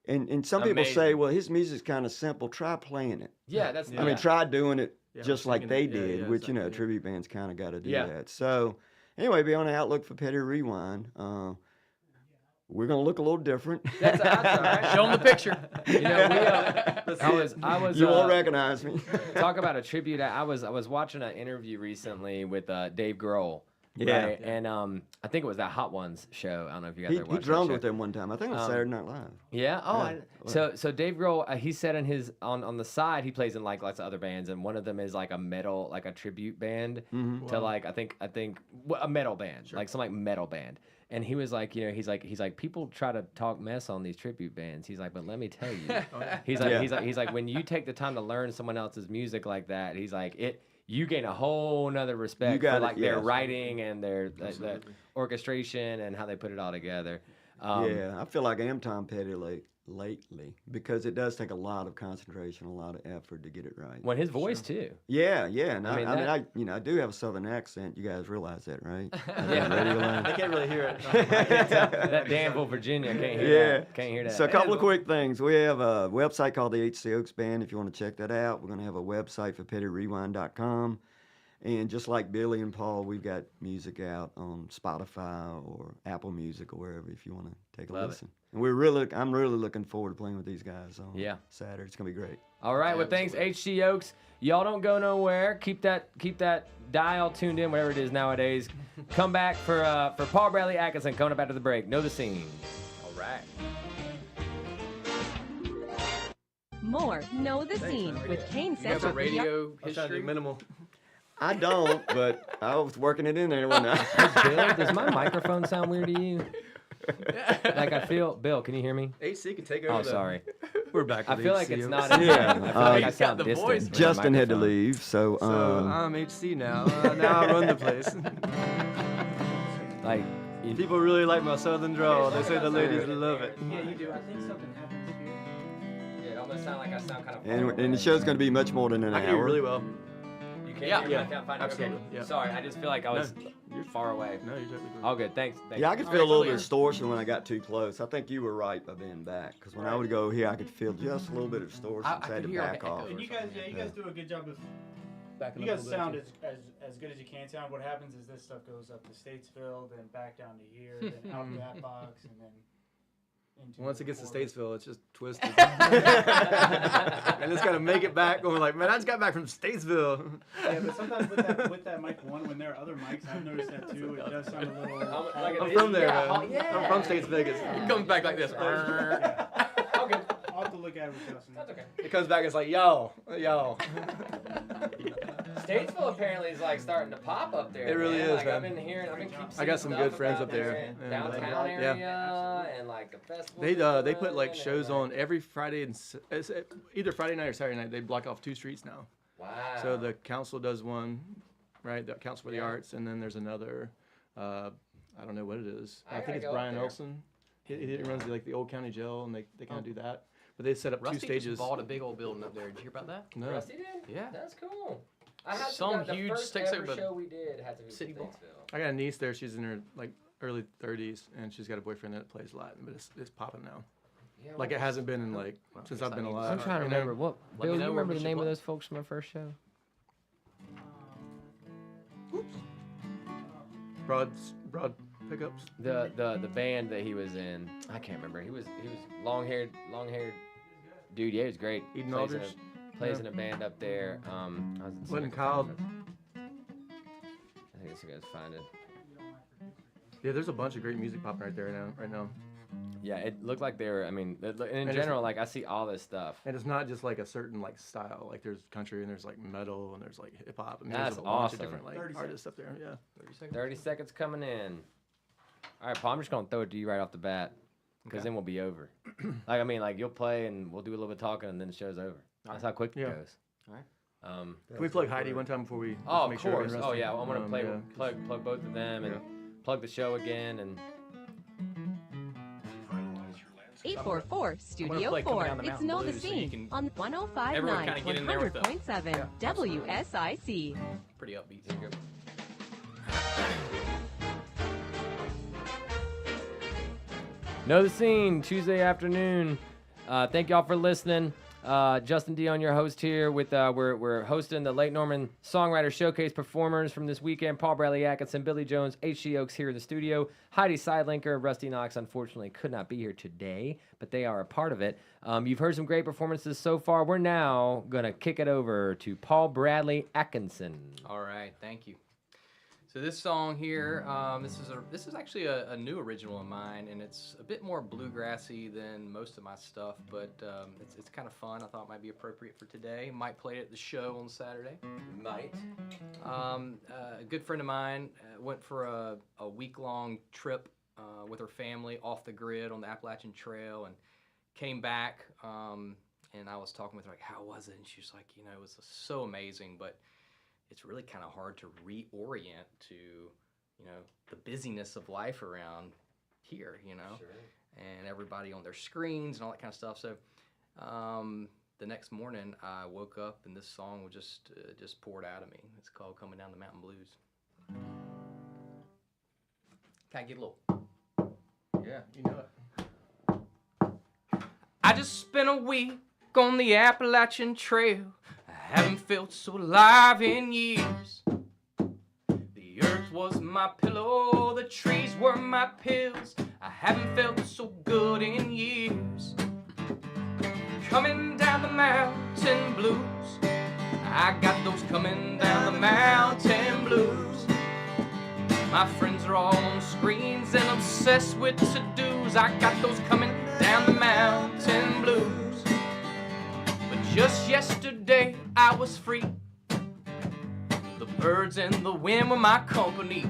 And some people say, Amazing. well, his music's kind of simple. Try playing it. yeah, that's I mean, try doing it Yeah, just like singing they it. Yeah, did, yeah, which, exactly, yeah. tribute bands kind of got to do Yeah. that. So, anyway, be on the outlook for Petty Rewind. We're going to look a little different. That's all right. Show them the picture. You know, I was You won't recognize me. talk about a tribute. I was watching an interview recently with Dave Grohl. Yeah. Right? And I think it was that Hot Ones show. I don't know if you guys He ever watched drummed that with show. them one time. I think it was Saturday Night Live. Yeah. Oh, Yeah. so Dave Grohl, he said in his on the side he plays in like lots of other bands, and one of them is like a metal, like a tribute band to like I think a metal band, like some like metal band. And he was like, he's like people try to talk mess on these tribute bands. He's like, but let me tell you, he's like when you take the time to learn someone else's music like that, he's like you gain a whole nother respect for like their yes. writing and their the orchestration and how they put it all together. Yeah, I feel like I am Tom Petty lately because it does take a lot of concentration, a lot of effort to get it right. When his voice too. Yeah, and I mean, I do have a southern accent. You guys realize that, right? Yeah. Radio line. I can't really hear it. That Danville, Virginia, can't hear that. Can't hear that. So a couple of quick things. We have a website called the HC Oaks Band if you want to check that out. We're going to have a website for pettyrewind.com. And just like Billy and Paul, we've got music out on Spotify or Apple Music or wherever if you want to take a Love it. listen. And I'm really looking forward to playing with these guys on Saturday. It's going to be great. All right, well, thanks, HC Oaks. Y'all don't go nowhere. Keep that dial tuned in, whatever it is nowadays. Come back for Paul Bradley Atkinson coming up after the break. Know the scene. All right. More Know the Scene with Cain You have Center. a radio I was trying to history? do minimal. I don't, but I was working it in there one night. Bill, does my microphone sound weird to you? Like I feel, Bill, can you hear me? AC can take over. Oh, sorry. We're back. I feel like it's not. Yeah, I feel like I he's got sound the distant. voice, with my Justin had to microphone. leave, so, So I'm HC now. Now I run the place. Like, you, People really like my southern drawl. They say the ladies love it. yeah, you do. I think something happens here. Yeah, it almost sounds like I sound kind of. and the show's going to be much more than an I hour. can hear you really well. You can't. Yeah, hear me? I can't find it. absolutely, Okay. yeah. Sorry, I just feel like I was far away. No, you're totally good. All good. Thanks. Yeah, I could feel a little distortion when I got too close. I think you were right by being back, because when I would go here, I could feel just a little bit of distortion. I so I had could to hear back like off. echo. And you guys do a good job of. Backing You up a guys little sound bit, as good as you can sound. What happens is this stuff goes up to Statesville, then back down to here, then out that box, and then into Once it the gets to chorus. Statesville, it's just twisted. I just gotta make it back. Going like, man, I just got back from Statesville. Yeah, but sometimes with that mic one, when there are other mics, I've noticed that too. It does sound a little. I'm from there, man. yeah. I'm from States Vegas. It comes back like this. Yeah. Okay. I'll have to look at it with Justin. That's okay. It comes back, it's like, yo. Statesville apparently is like starting to pop up there. It really man. is, Like, man. I've been hearing. I've been keep I got some seeing good stuff friends about up there. their Yeah. downtown Yeah. area and like a festival. They put like going shows and, like, on every Friday and it's either Friday night or Saturday night. They block off 2 streets now. Wow. So the council does one, right? The Council for the Yeah. Arts, and then there's another. I don't know what it is. I I gotta think it's go up Brian there. Nelson. He runs like the old county jail, and they kind of do that. But they set up Rusty 2 stages. just bought a big old building up there. Did you hear about that? No. Rusty did? Yeah. That's cool. I had Some the huge first sticks ever there, but show we did had to be City Ball. Statesville. I got a niece there. She's in her like early 30s, and she's got a boyfriend that plays Latin, but it's popping now. Yeah, Like it well, hasn't been in like Well, since guess I've been I need to alive. I'm trying to you know? remember what. Let me Bill, know you where remember we the should name of play. those folks from our first show? Broad pickups. The band that he was in. I can't remember. He was long haired dude. Yeah, he was great. Eden Plays in Aldridge? plays Yeah. in a band up there. I was in Wasn't Snicker Kyle- Conference. I think you guys find it. Yeah, there's a bunch of great music popping right now. Yeah, it looked like they were. I mean, in it's- general, like I see all this stuff. And it's not just like a certain like style. Like there's country and there's like metal and there's like hip hop. I mean, That's there's a bunch awesome. of different like 30 artists up there. Yeah. 30 seconds. 30 seconds coming in. All right, Paul, I'm just gonna throw it to you right off the bat, because Okay. then we'll be over. Like I mean, like you'll play and we'll do a little bit of talking and then the show's over. That's how quick it Yeah. goes. All right. Can we plug Heidi one time before we? Oh, make of sure we're course. Oh interested? yeah, I'm gonna play yeah. plug both of them and Yeah. plug the show again and. 844 Studio play Coming 4. Down the It's Mountain Know the Blues so you Scene can- on everyone 105.9, kinda get in there with the- 100.7 Yeah, WSIC. Pretty upbeat. Know the Scene, Tuesday afternoon. Thank y'all for listening. Justin Dionne, your host here. With we're hosting the Lake Norman Songwriters Showcase performers from this weekend. Paul Bradley Atkinson, Billy Jones, H.G. Oaks here in the studio. Heidi Sidelinker, Rusty Knox unfortunately could not be here today, but they are a part of it. You've heard some great performances so far. We're now gonna kick it over to Paul Bradley Atkinson. All right, thank you. So this song here, this is actually a new original of mine, and it's a bit more bluegrassy than most of my stuff, but it's kind of fun. I thought it might be appropriate for today. Might play it at the show on Saturday. Might. A good friend of mine went for a week-long trip with her family off the grid on the Appalachian Trail, and came back. And I was talking with her like, "How was it?" And she was like, "You know, it was so amazing, but it's really kind of hard to reorient to, you know, the busyness of life around here, you know, and everybody on their screens and all that kind of stuff." So the next morning I woke up and this song was just poured out of me. It's called Coming Down the Mountain Blues. Can I get a little? Yeah, you know it. I just spent a week on the Appalachian Trail. I haven't felt so alive in years. The earth was my pillow, the trees were my pills. I haven't felt so good in years. Coming down the mountain blues. I got those coming down the mountain blues. My friends are all on screens and obsessed with to-dos. I got those coming down the mountain blues. But just yesterday I was free. The birds and the wind were my company.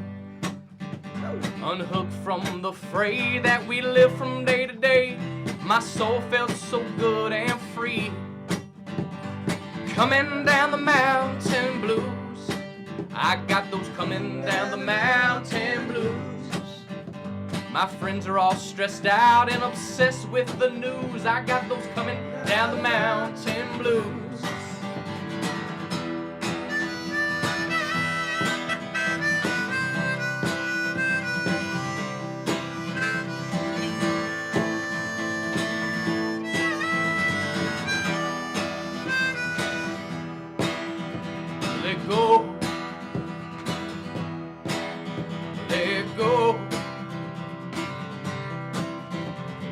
Unhooked from the fray that we live from day to day. My soul felt so good and free. Coming down the mountain blues. I got those coming down the mountain blues. My friends are all stressed out and obsessed with the news. I got those coming down the mountain blues. Let go. Let go.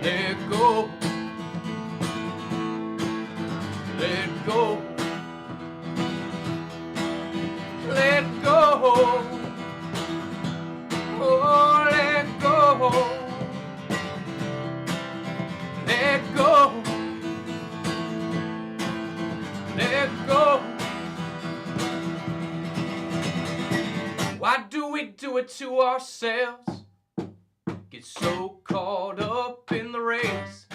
Let Why do we do it to ourselves? Get so caught up in the race.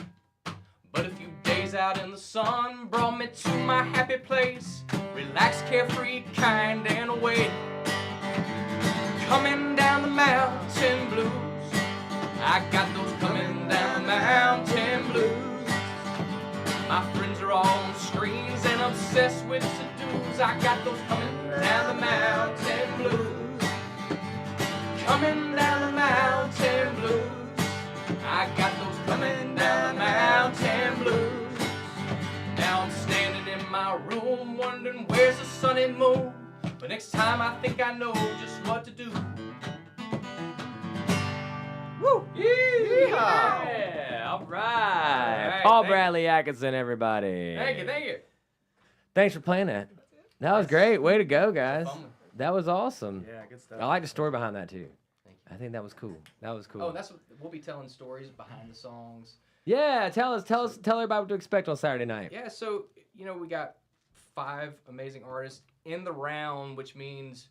But a few days out in the sun brought me to my happy place. Relaxed, carefree, kind and away. Coming down the mountain blues. I got those coming down the mountain blues. My friends are all on screens and obsessed with to-dos. I got those coming down the mountain blues. Coming down the mountain blues. I got those coming down the mountain blues. Now I'm standing in my room wondering where's the sun and moon. But next time I think I know just what to do. Woo! Yeah! All right. Paul Bradley Atkinson, everybody. Thank you. Thanks for playing that. That was great. Way to go, guys. Fun. That was awesome. Yeah, good stuff. I like the story behind that too. Thank you. I think that was cool. That was cool. Oh, that's what we'll be telling stories behind the songs. Yeah, tell everybody what to expect on Saturday night. Yeah, so we got 5 amazing artists in the round, which means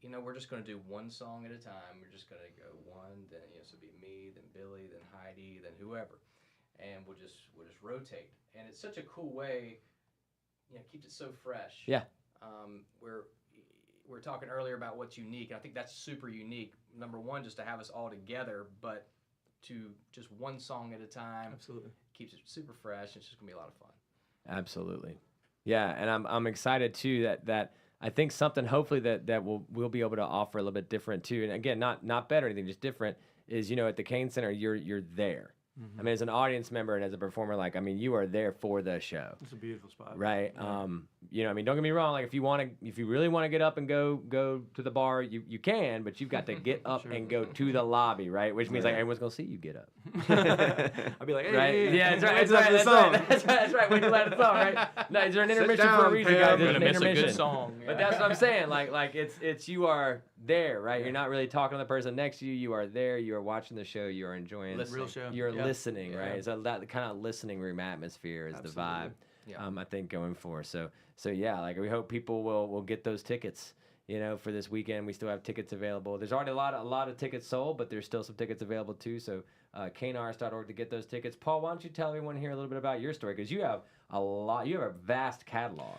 we're just going to do one song at a time. We're just going to go one, then so it'll be me, then Billy, then Heidi, then whoever, and we'll just rotate. And it's such a cool way, keeps it so fresh. Yeah. We're talking earlier about what's unique, and I think that's super unique. Number one, just to have us all together, but to just one song at a time. Absolutely. Keeps it super fresh. It's just gonna be a lot of fun. Absolutely. Yeah, and I'm excited too that I think something hopefully that we'll be able to offer a little bit different too. And again, not better or anything, just different is at the Cain Center you're there. I mean, as an audience member and as a performer, you are there for the show. It's a beautiful spot. Right. Yeah. Don't get me wrong. Like if you really want to get up and go to the bar, you can, but you've got to get up Sure. and go to the lobby, right? Which means everyone's gonna see you get up. I'll be like, hey, Right? Yeah, that's right. That's right. Wait till after the song, right? No, is there an intermission for a down, reason, Pam. guys? You're There's Gonna an miss a good intermission. song. But that's what I'm saying. Like it's you are there, right? You're not really talking to the person next to you. You are there. You are watching the show. You are enjoying. Real show. You're Yeah. listening, right? Yeah. So that kind of listening room atmosphere is the vibe. Yeah. I think going for. So yeah, we hope people will get those tickets. For this weekend, we still have tickets available. There's already a lot of tickets sold, but there's still some tickets available too. So cainarts.org to get those tickets. Paul, why don't you tell everyone here a little bit about your story? Because you have a vast catalog.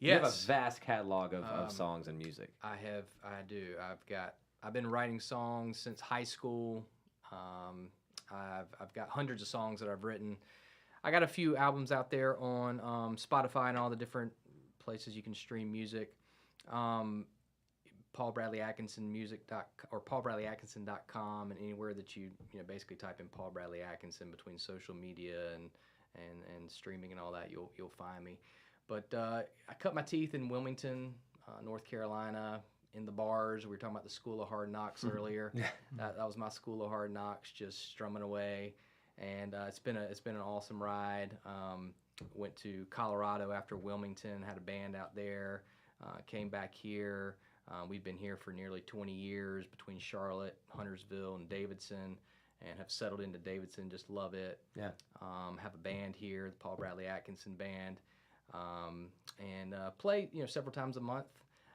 You have a vast catalog of songs and music. I do. I've been writing songs since high school. I've got hundreds of songs that I've written. I got a few albums out there on Spotify and all the different places you can stream music. Paul Bradley Atkinson or paulbradleyatkinson.com, and anywhere that you basically type in Paul Bradley Atkinson between social media and streaming and all that, you'll find me. But I cut my teeth in Wilmington, North Carolina, in the bars. We were talking about the School of Hard Knocks earlier. That was my School of Hard Knocks, just strumming away, and it's been an awesome ride. Went to Colorado after Wilmington, had a band out there. Came back here. We've been here for nearly 20 years between Charlotte, Huntersville, and Davidson, and have settled into Davidson. Just love it. Yeah. Have a band here, the Paul Bradley Atkinson Band, and play several times a month.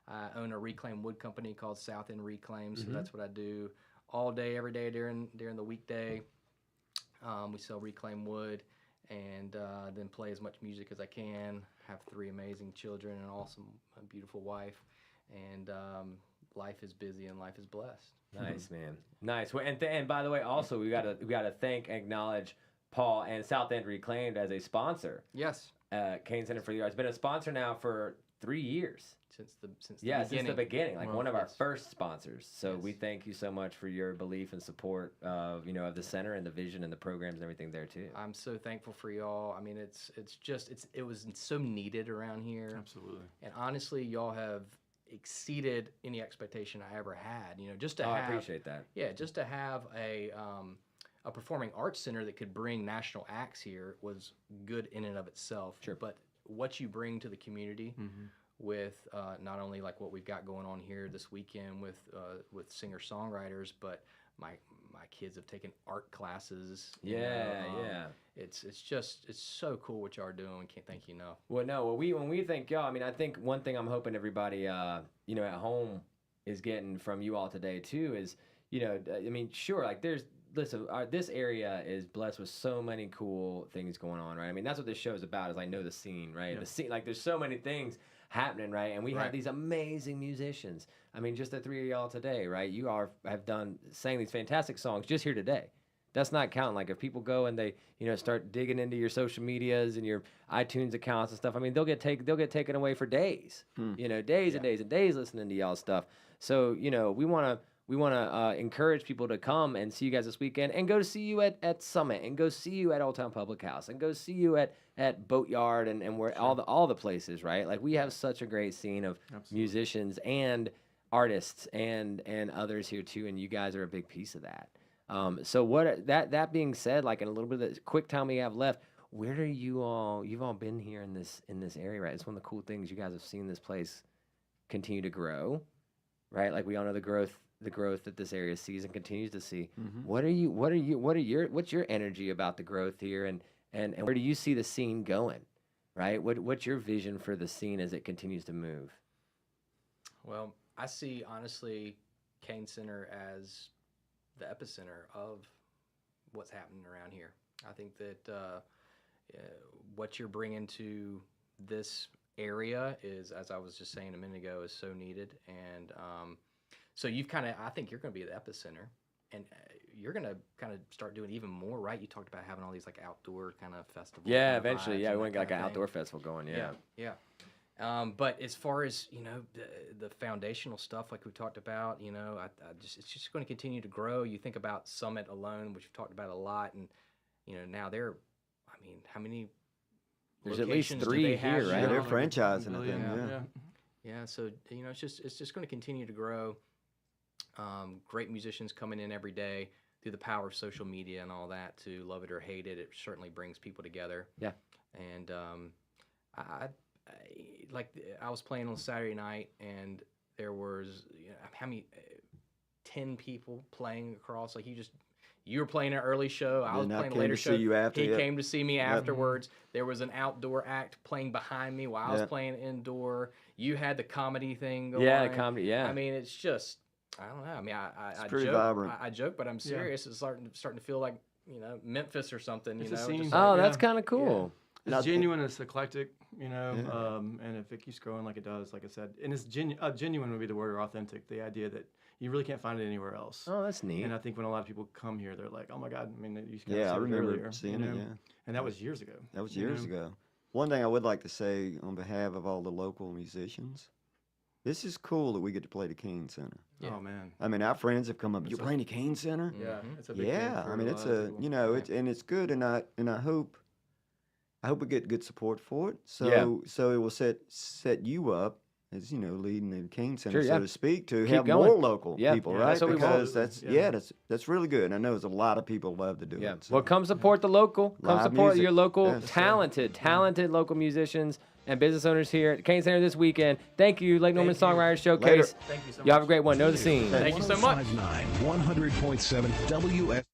I own a reclaimed wood company called South End Reclaim, so that's what I do all day, every day during the weekday. We sell reclaimed wood, and then play as much music as I can. Have 3 amazing children, an awesome, beautiful wife, and life is busy and life is blessed. Nice, man. Nice. Well, and by the way, also we gotta thank and acknowledge Paul and South End Reclaimed as a sponsor. Yes. Cain Center for the Arts. It's been a sponsor now for 3 years. Since the Since the beginning, Wow. one of our first sponsors. So Yes. we thank you so much for your belief and support of of the center and the vision and the programs and everything there too. I'm so thankful for y'all. I mean, it was so needed around here. Absolutely. And honestly, y'all have exceeded any expectation I ever had. Just to I have appreciate that. Yeah, just to have a performing arts center that could bring national acts here was good in and of itself. Sure. But what you bring to the community with not only like what we've got going on here this weekend with singer-songwriters, but my kids have taken art classes. Yeah. It's so cool what y'all are doing. Can't thank you enough. Well, no. When we thank y'all, I mean, I think one thing I'm hoping everybody, at home, is getting from you all today too is, you know, I mean, sure, like this area is blessed with so many cool things going on, right? I mean, that's what this show is about, is I know the scene, right? Yeah. The scene, like there's so many things happening, right? And we have Right. these amazing musicians. I mean, just the three of y'all today, right? You all sang these fantastic songs just here today. That's not counting. Like if people go and they, you know, start digging into your social medias and your iTunes accounts and stuff, I mean, they'll get taken away for days, you know, days and days and days listening to y'all stuff. So, you know, we want to encourage people to come and see you guys this weekend and go to see you at Summit and go see you at Old Town Public House and go see you at Boatyard and where all the places, right? Like we have such a great scene of musicians and artists and others here too, and you guys are a big piece of that. So that being said, like in a little bit of the quick time we have left, where are you've all been here in this area, right? It's one of the cool things you guys have seen this place continue to grow, right? Like we all know the growth that this area sees and continues to see. Mm-hmm. What's your energy about the growth here and where do you see the scene going, right? What's your vision for the scene as it continues to move? Well, I see honestly Cain Center as the epicenter of what's happening around here. I think that what you're bringing to this area is, as I was just saying a minute ago, is so needed. And so I think you're going to be the epicenter, and you're going to kind of start doing even more, right? You talked about having all these like outdoor kind of festivals. Yeah, eventually. Yeah, we want to get like an outdoor festival going. Yeah. But as far as, you know, the foundational stuff like we talked about, you know, it's just going to continue to grow. You think about Summit alone, which we've talked about a lot, and you know now how many? There's at least locations do 3 they have here, right? Yeah, they're Like franchising, I think. yeah. Yeah, so you know, it's just going to continue to grow. Great musicians coming in every day through the power of social media and all that. To love it or hate it, it certainly brings people together. Yeah. And I was playing on Saturday night, and there was, you know, how many 10 people playing across. Like you were playing an early show. I was playing a later show. He came to see me afterwards. There was an outdoor act playing behind me while I was playing indoor. You had the comedy thing going. Yeah, the comedy. Yeah. I mean, it's just, I don't know. I mean, I pretty joke. vibrant. I joke, but I'm serious. It's starting to feel like, you know, Memphis or something. It's you a know. scene. Just Oh, like, that's kind of cool. It's genuine, it's eclectic, you know, and if it keeps growing like it does, like I said, and it's genuine would be the word, or authentic, the idea that you really can't find it anywhere else. Oh, that's neat. And I think when a lot of people come here, they're like, oh my God, I mean, you kind Yeah, I of remember earlier, seeing you it, know? yeah. And that was years ago. That was years ago. One thing I would like to say on behalf of all the local musicians, this is cool that we get to play the Cain Center. Yeah. Oh man. I mean, our friends have come up, you're playing the Cain Center? Yeah, it's a big Yeah, thing for I mean, a it's lot of a, people. you know, it's good, and I hope we get good support for it. So it will set you up as, you know, leading the Cain Center, Sure, yeah. so to speak, to Keep have going. more local Yeah, people, yeah, right? that's what we want. Because that's really good. And I know there's a lot of people love to do Yeah. it. So. Well, come support the local. Come Live support music. your local Yes. talented local musicians and business owners here at Cain Center this weekend. Thank you, Lake Norman Songwriters Showcase. Thank you so much. You have a great one. Know the scene. Thank you so much. 100.7 WS.